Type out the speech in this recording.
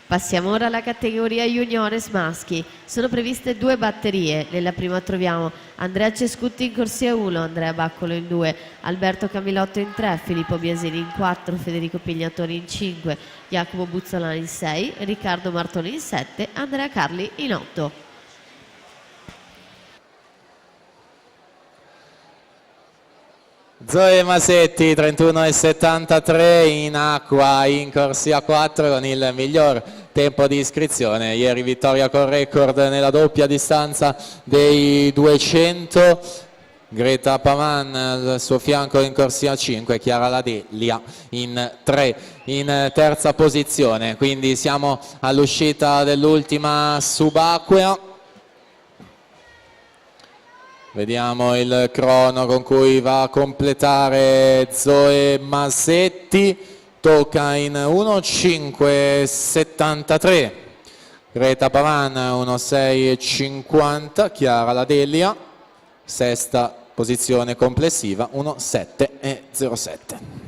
Passiamo ora alla categoria juniores maschi. Sono previste 2 batterie. Nella prima troviamo Andrea Cescutti in corsia 1, Andrea Baccolo in 2, Alberto Camilotto in 3, Filippo Biasini in 4, Federico Pignatoni in 5, Jacopo Buzzolani in 6, Riccardo Martoni in 7, Andrea Carli in 8. Zoe Masetti 31,73 in acqua in corsia 4 con il miglior tempo di iscrizione. Ieri vittoria con record nella doppia distanza dei 200. Greta Pavan al suo fianco in corsia 5, Chiara Ladelia in 3 in terza posizione. Quindi siamo all'uscita dell'ultima subacquea. Vediamo il crono con cui va a completare Zoe Masetti, tocca in 1,5,73. Greta Pavan 1,6,50, Chiara Ladelia, sesta posizione complessiva 1,7,07.